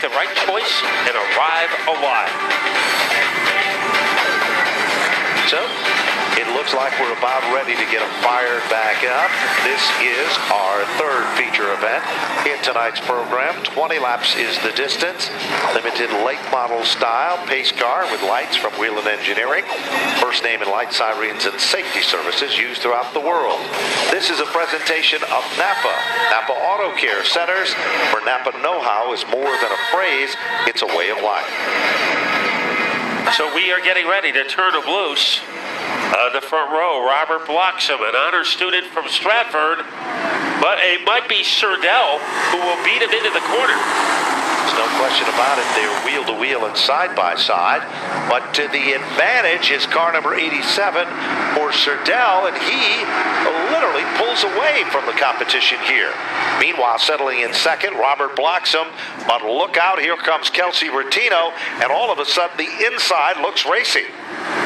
the right choice and arrive alive. So, it looks like we're about ready to get them fired back up. This is our third feature event in tonight's program. 20 laps is the distance. Limited late model style pace car with lights from Whelen Engineering. First name and light sirens and safety services used throughout the world. This is a presentation of Napa. Napa Auto Care Centers, where Napa know-how is more than a phrase, it's a way of life. So we are getting ready to turn them loose. The front row, Robert Bloxham, an honor student from Stratford, but it might be Surdell who will beat him into the corner. There's no question about it. They're wheel-to-wheel and side-by-side, but to the advantage is car number 87 for Surdell, and he literally pulls away from the competition here. Meanwhile, settling in second, Robert Bloxham, but look out, here comes Kelsey Rattino, and all of a sudden the inside looks racy.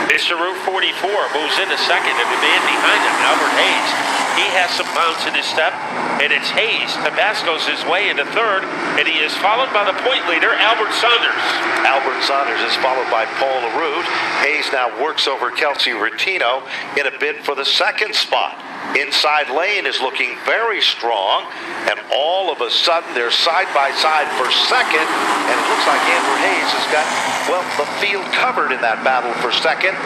Mr. Route 44 moves into second, and the man behind him, Albert Hayes, he has some bounce in his step, and it's Hayes. Tabasco's his way into third, and he is followed by the point leader, Albert Saunders. Albert Saunders is followed by Paul LaRue. Hayes now works over Kelsey Rattino in a bid for the second spot. Inside lane is looking very strong, and all of a sudden they're side by side for second, and it looks like Andrew Hayes has got, well, the field covered in that battle for second,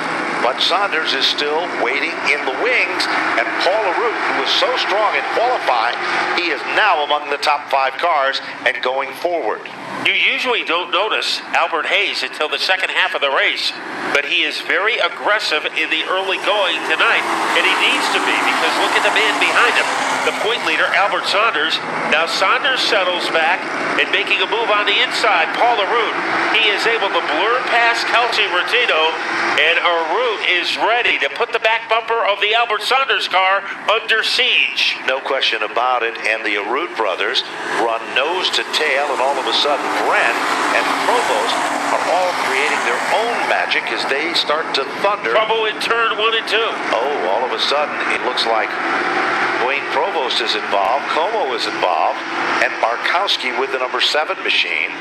but Saunders is still waiting in the wings, and Paul LaRue, who was so strong in qualifying, he is now among the top 5 cars and going forward. You usually don't notice Albert Hayes until the second half of the race, but he is very aggressive in the early going tonight, and he needs to be, because look at the man behind him, the point leader, Albert Saunders. Now Saunders settles back and making a move on the inside, Paul LaRue. He is able to blur past Kelsey Rattino, and LaRue is ready to put the back bumper of the Albert Saunders car under siege. No question about it, and the Arute brothers run nose to tail, and all of a sudden Brent and Provost are all creating their own magic as they start to thunder. Trouble in turn 1 and 2. Oh, all of a sudden it looks like Wayne Provost is involved, Como is involved, and Markowski with the number 7 machine,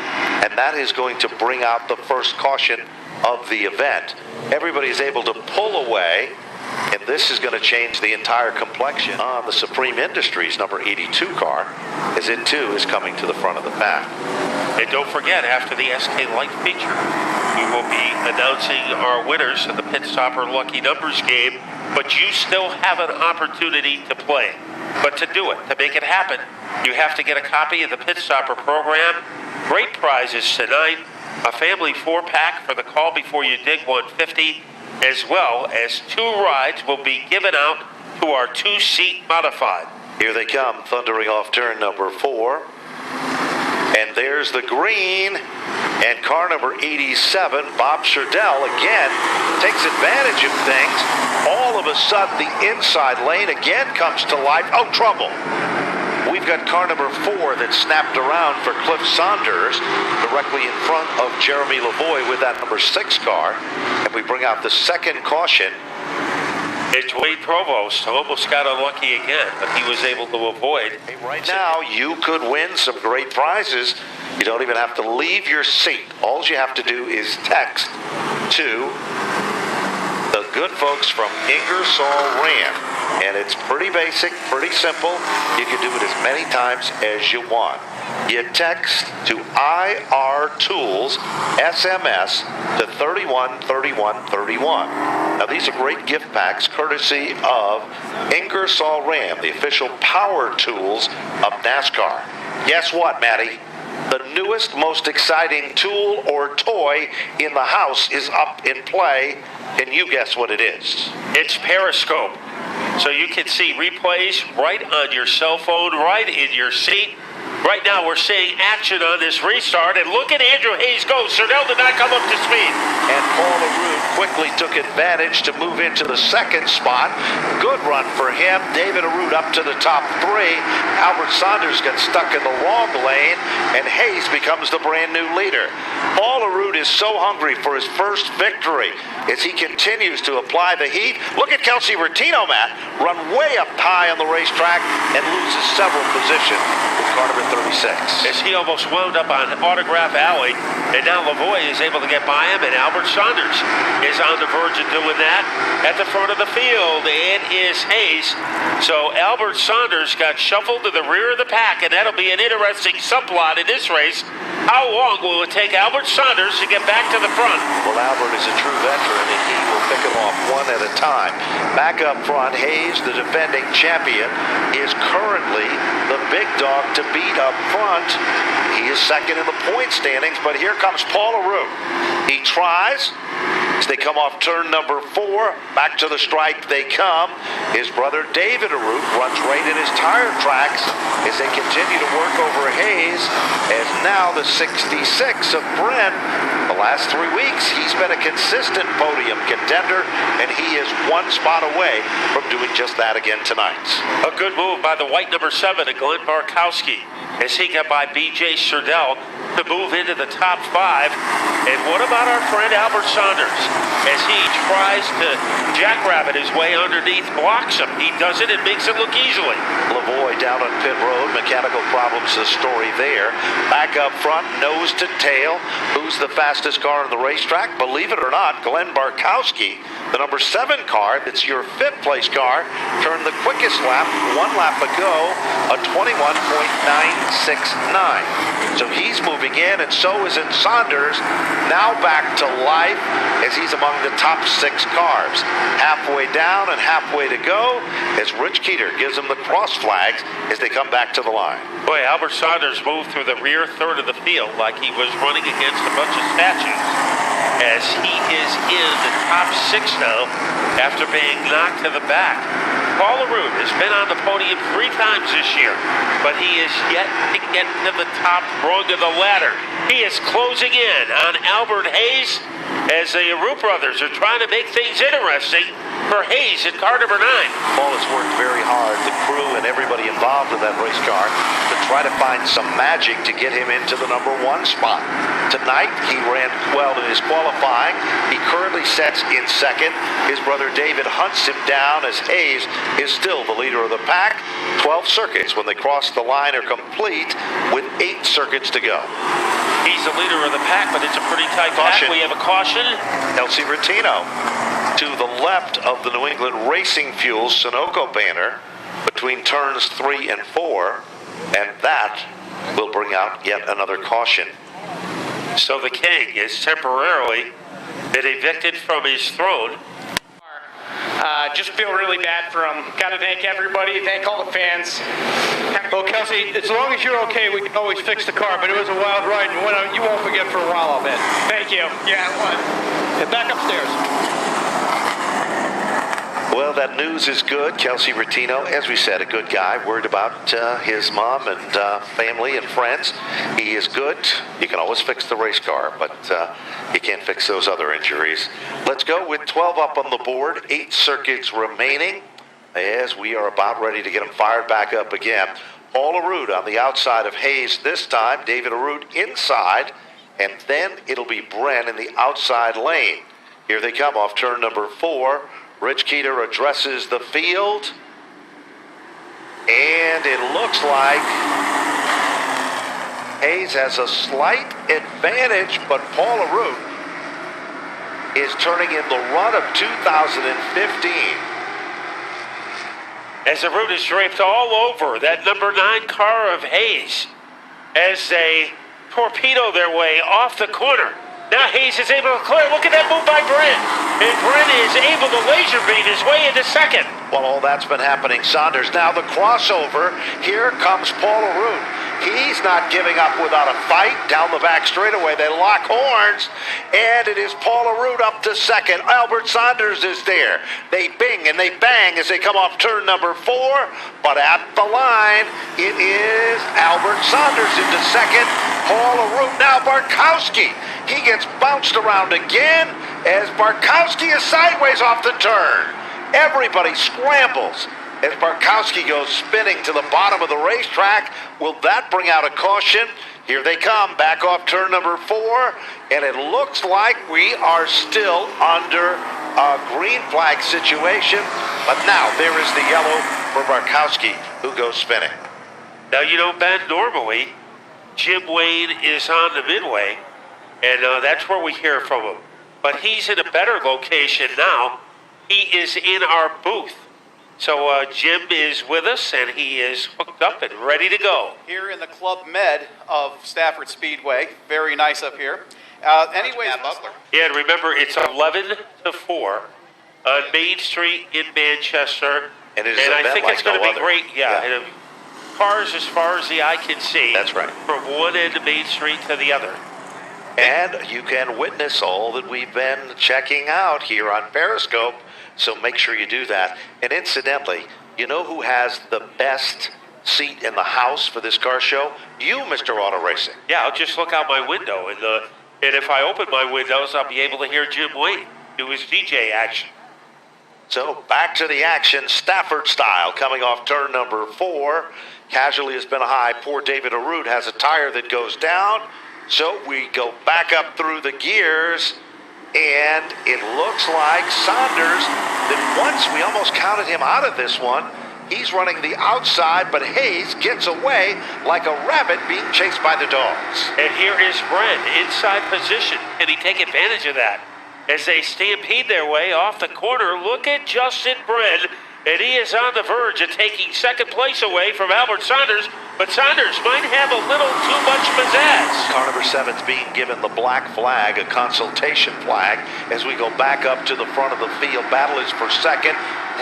and that is going to bring out the first caution of the event. Everybody is able to pull away, and this is going to change the entire complexion on the Supreme Industries number 82 car, as it too is coming to the front of the pack. And don't forget, after the SK Light feature, we will be announcing our winners of the Pit Stopper Lucky Numbers game, but you still have an opportunity to play. But to do it, to make it happen, you have to get a copy of the Pit Stopper program. Great prizes tonight, a family 4-pack for the Call Before You Dig 150, as well as 2 rides will be given out to our 2-seat modified. Here they come, thundering off turn number 4. And there's the green, and car number 87, Bob Surdell, again takes advantage of things. All of a sudden, the inside lane again comes to life. Oh, trouble. We've got car number 4 that snapped around for Cliff Saunders, directly in front of Jeremy Lavoie with that number 6 car. And we bring out the second caution. It's Wade Provost almost got unlucky again, but he was able to avoid. Right now, you could win some great prizes. You don't even have to leave your seat. All you have to do is text to the good folks from Ingersoll Rand. And it's pretty basic, pretty simple. You can do it as many times as you want. You text to IR Tools SMS to 313131. Now these are great gift packs courtesy of Ingersoll Rand, the official power tools of NASCAR. Guess what, Matty? The newest, most exciting tool or toy in the house is up in play. Can you guess what it is? It's Periscope. So you can see replays right on your cell phone, right in your seat. Right now we're seeing action on this restart, and look at Andrew Hayes go. Surdell did not come up to speed. And Paul LaRue quickly took advantage to move into the second spot. Good run for him. David Arute up to the top 3. Albert Saunders gets stuck in the wrong lane, and Hayes becomes the brand new leader. Paul LaRue is so hungry for his first victory as he continues to apply the heat. Look at Kelsey Rattino, Matt, run way up high on the racetrack and loses several positions with car number 36. As he almost wound up on Autograph Alley, and now Lavoie is able to get by him, and Albert Saunders is on the verge of doing that at the front of the field. It is Hayes. So Albert Saunders got shuffled to the rear of the pack, and that'll be an interesting subplot in this race. How long will it take Albert Saunders to get back to the front? Well, Albert is a true veteran, and he will pick them off one at a time. Back up front, Hayes, the defending champion, is currently the big dog to beat up front. He is second in the point standings, but here comes Paul Aru. He tries. As they come off turn number 4, back to the stripe they come. His brother David Arute runs right in his tire tracks as they continue to work over Hayes. As now the 66 of Brent. The last 3 weeks, he's been a consistent podium contender, and he is one spot away from doing just that again tonight. A good move by the white number 7, Glenn Barkowski, as he got by B.J. Surdell to move into the top 5. And what about our friend Albert Saunders? As he tries to jackrabbit his way underneath, blocks him. He does it and makes it look easily. Lavoie down on pit road. Mechanical problems, the story there. Back up front, nose to tail. Who's the fastest car on the racetrack? Believe it or not, Glenn Barkowski, the number 7 car, that's your 5th place car, turned the quickest lap 1 lap ago, a 21.969. So he's moving in, and so is Saunders, now back to life as he's among the top 6 cars. Halfway down and halfway to go as Rich Keeter gives them the cross flags as they come back to the line. Boy, Albert Saunders moved through the rear third of the field like he was running against a bunch of statues, as he is in the top 6 now after being knocked to the back. Paul Aru has been on the podium 3 times this year, but he is yet to get to the top rung of the ladder. He is closing in on Albert Hayes as the Aru brothers are trying to make things interesting for Hayes in car number 9. Paul has worked very hard, the crew and everybody involved in that race car, to try to find some magic to get him into the number 1 spot. Tonight, he ran well in his qualifying. He currently sets in second. His brother David hunts him down as Hayes is still the leader of the pack. 12 circuits when they cross the line are complete with 8 circuits to go. He's the leader of the pack, but it's a pretty tight Caution. pack. We have a caution. Kelsey Rattino to the left of the New England Racing Fuels Sunoco banner between turns 3 and 4, and that will bring out yet another caution. So the king is temporarily been evicted from his throne. Just feel really bad for him. Got to thank everybody, thank all the fans. Well, Kelsey, as long as you're okay, we can always fix the car, but it was a wild ride, and you won't forget for a while, I'll bet. Thank you. Yeah, what? Get back upstairs. Well, that news is good. Kelsey Rattino, as we said, a good guy, worried about his mom and family and friends. He is good. You can always fix the race car, but you can't fix those other injuries. Let's go with 12 up on the board, 8 circuits remaining, as we are about ready to get them fired back up again. Paul Aru on the outside of Hayes this time, David Aru inside, and then it'll be Bren in the outside lane. Here they come off turn number 4. Rich Keeter addresses the field, and it looks like Hayes has a slight advantage, but Paul Aru is turning in the run of 2015. As the route is draped all over that number 9 car of Hayes as they torpedo their way off the corner. Now Hayes is able to clear. Look at that move by Brent. And Brent is able to laser beam his way into second. Well, all that's been happening. Saunders now the crossover. Here comes Paul Aru. He's not giving up without a fight. Down the back straightaway, they lock horns, and it is Paul Aru up to second. Albert Saunders is there. They bing and they bang as they come off turn number 4, but at the line, it is Albert Saunders into second. Paul Aru, now Barkowski. He gets bounced around again as Barkowski is sideways off the turn. Everybody scrambles as Barkowski goes spinning to the bottom of the racetrack. Will that bring out a caution? Here they come, back off turn number 4, and it looks like we are still under a green flag situation. But now there is the yellow for Barkowski, who goes spinning. Now, you know, Ben, normally Jim Wayne is on the midway, and that's where we hear from him. But he's in a better location now. He is in our booth. So Jim is with us, and he is hooked up and ready to go. Here in the Club Med of Stafford Speedway. Very nice up here. Anyways, Yeah, and remember, it's 11 to 4 on Main Street in Manchester. And it is and an I event think like it's going to no be other. great. Yeah. Yeah. And, cars as far as the eye can see. That's right. From one end of Main Street to the other. And you can witness all that we've been checking out here on Periscope, so make sure you do that. And incidentally, you know who has the best seat in the house for this car show? You, Mr. Auto Racing. Yeah, I'll just look out my window, and if I open my windows, I'll be able to hear Jim Wayne do his DJ action. So back to the action, Stafford style, coming off turn number 4. Casualty has been high. Poor David Arute has a tire that goes down. So we go back up through the gears, and it looks like Saunders, that once we almost counted him out of this one, he's running the outside, but Hayes gets away like a rabbit being chased by the dogs. And here is Brent, inside position. Can he take advantage of that? As they stampede their way off the corner, look at Justin Brent, and he is on the verge of taking second place away from Albert Saunders, but Saunders might have a little too much pizzazz. Car number 7's being given the black flag, a consultation flag, as we go back up to the front of the field. Battle is for second.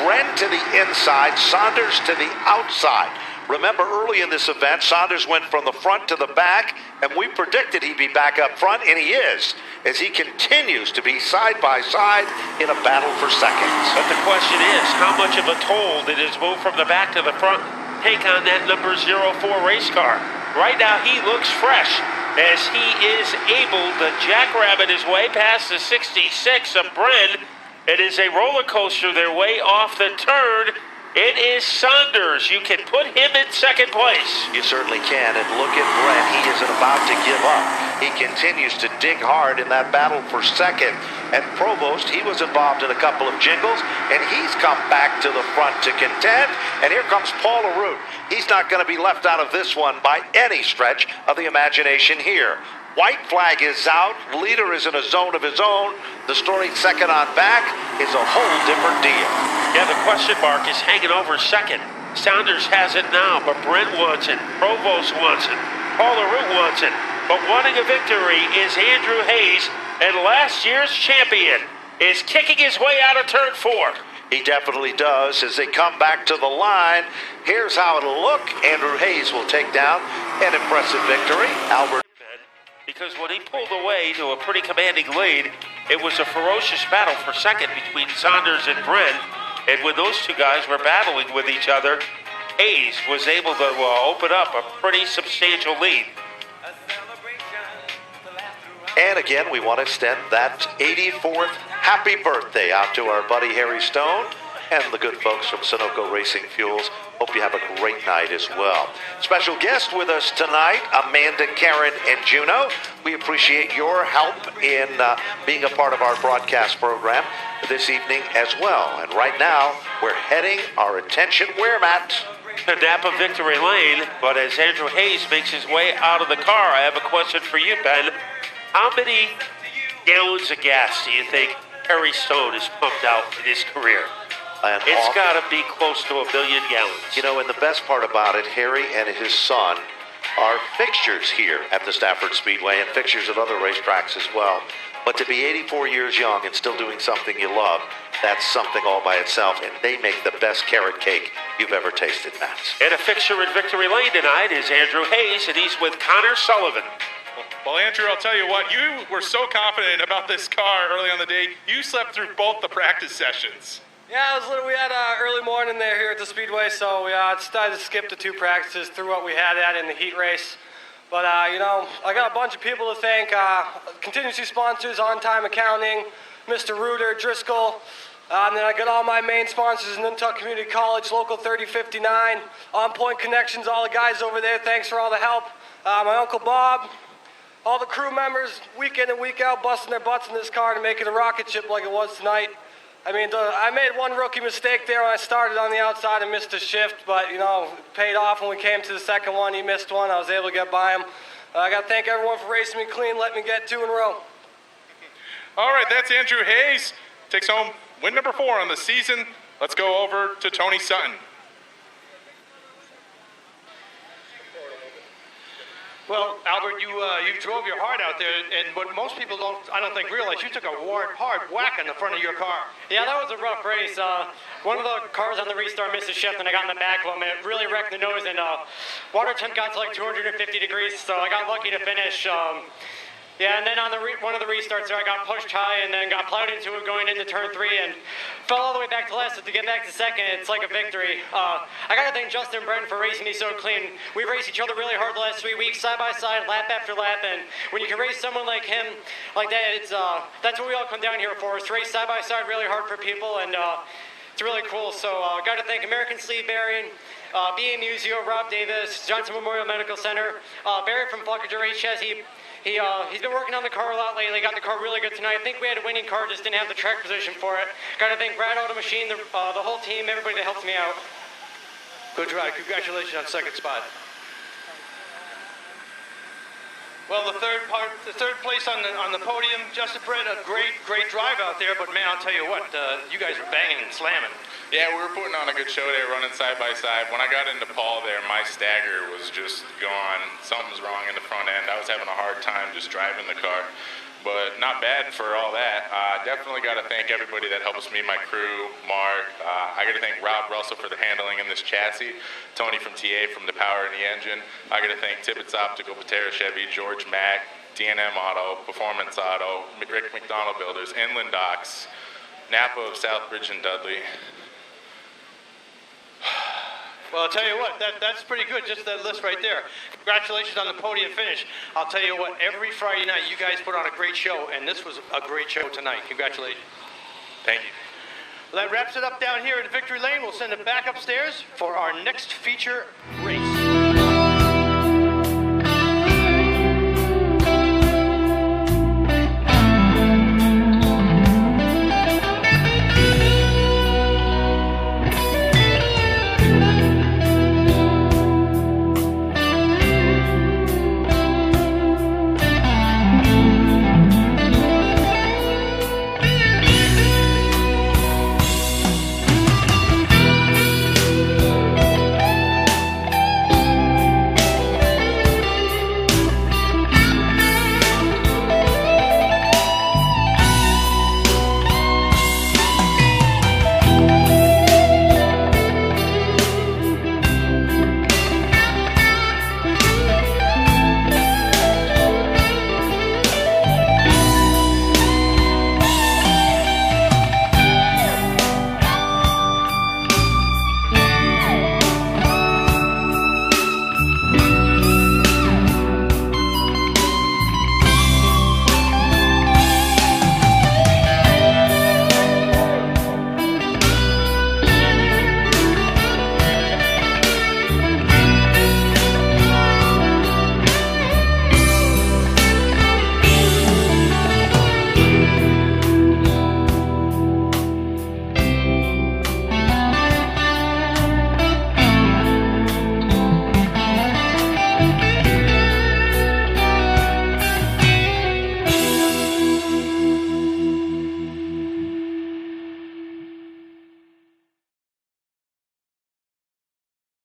Bren to the inside, Saunders to the outside. Remember, early in this event, Saunders went from the front to the back, and we predicted he'd be back up front, and he is, as he continues to be side by side in a battle for seconds. But the question is, how much of a toll did his move from the back to the front take on that number 04 race car? Right now, he looks fresh as he is able to jackrabbit his way past the 66 of Bren. It is a roller coaster their way off the turn. It is Saunders. You can put him in second place. You certainly can, and look at Brent. He isn't about to give up. He continues to dig hard in that battle for second. At Provost, he was involved in a couple of jingles, and he's come back to the front to contend. And here comes Paul Arute. He's not going to be left out of this one by any stretch of the imagination here. White flag is out. Leader is in a zone of his own. The storied second on back is a whole different deal. Yeah, the question mark is hanging over second. Saunders has it now, but Brent wants it. Provost wants it. Paul Arute wants it. But wanting a victory is Andrew Hayes, and last year's champion is kicking his way out of turn 4. He definitely does. As they come back to the line, here's how it'll look. Andrew Hayes will take down an impressive victory. Albert. Because when he pulled away to a pretty commanding lead, it was a ferocious battle for second between Saunders and Brent. And when those two guys were battling with each other, Hayes was able to open up a pretty substantial lead. And again, we want to extend that 84th happy birthday out to our buddy Harry Stone and the good folks from Sunoco Racing Fuels. Hope you have a great night as well. Special guest with us tonight, Amanda, Karen, and Juno. We appreciate your help in being a part of our broadcast program this evening as well. And right now, we're heading our attention where, Matt? To Napa Victory Lane, but as Andrew Hayes makes his way out of the car, I have a question for you, Ben. How many gallons of gas do you think Harry Stone has pumped out in his career? It's got to be close to 1 billion gallons. You know, and the best part about it, Harry and his son are fixtures here at the Stafford Speedway and fixtures at other racetracks as well. But to be 84 years young and still doing something you love, that's something all by itself. And they make the best carrot cake you've ever tasted, Matt. And a fixture at Victory Lane tonight is Andrew Hayes, and he's with Connor Sullivan. Well, Andrew, I'll tell you what, you were so confident about this car early on the day, you slept through both the practice sessions. Yeah, we had early morning there here at the Speedway, so we decided to skip the 2 practices through what we had in the heat race. But, you know, I got a bunch of people to thank. Contingency sponsors, On Time Accounting, Mr. Reuter, Driscoll. And then I got all my main sponsors in Nantucket Community College, Local 3059, On Point Connections, all the guys over there. Thanks for all the help. My Uncle Bob, all the crew members, week in and week out, busting their butts in this car to make it a rocket ship like it was tonight. I mean, I made one rookie mistake there when I started on the outside and missed a shift, but, you know, it paid off when we came to the second one. He missed one. I was able to get by him. I got to thank everyone for racing me clean, letting me get 2 in a row. All right, that's Andrew Hayes. Takes home win number 4 on the season. Let's go over to Tony Sutton. Well, Albert, you drove your heart out there, and what most people I don't think realize, you took a hard whack in the front of your car. Yeah, that was a rough race. One of the cars on the restart missed a shift, and I got in the back of them. It really wrecked the nose, and water temp got to like 250 degrees, so I got lucky to finish. Yeah, and then on one of the restarts there, I got pushed high and then got plowed into it going into turn 3 and fell all the way back to last. So to get back to second, it's like a victory. I got to thank Justin and Brendan for racing me so clean. We raced each other really hard the last 3 weeks, side by side, lap after lap. And when you can race someone like him, like that, that's what we all come down here for, is to race side by side really hard for people. And it's really cool. So got to thank American Sleeve Bearing, BA Museo, Rob Davis, Johnson Memorial Medical Center, Barry from Fluckager Race Chassis. He's been working on the car a lot lately, got the car really good tonight. I think we had a winning car, just didn't have the track position for it. Got to thank Brad Auto Machine, the whole team, everybody that helped me out. Good drive. Congratulations on second spot. Well, the third place on the podium, Justin Brett, a great drive out there. But man, I'll tell you what, you guys were banging and slamming. Yeah, we were putting on a good show there, running side by side. When I got into Paul there, my stagger was just gone. Something's wrong in the front end. I was having a hard time just driving the car, but not bad for all that. Definitely got to thank everybody that helps me, my crew, Mark. I got to thank Rob Russell for the handling in this chassis, Tony from TA from the power and the engine. I got to thank Tippett's Optical, Patera Chevy, George Mack, DNM Auto, Performance Auto, Rick McDonald Builders, Inland Docks, Napa of Southbridge and Dudley. Well, I'll tell you what, that's pretty good, just that list right there. Congratulations on the podium finish. I'll tell you what, every Friday night you guys put on a great show, and this was a great show tonight. Congratulations. Thank you. Well, that wraps it up down here at Victory Lane. We'll send it back upstairs for our next feature race.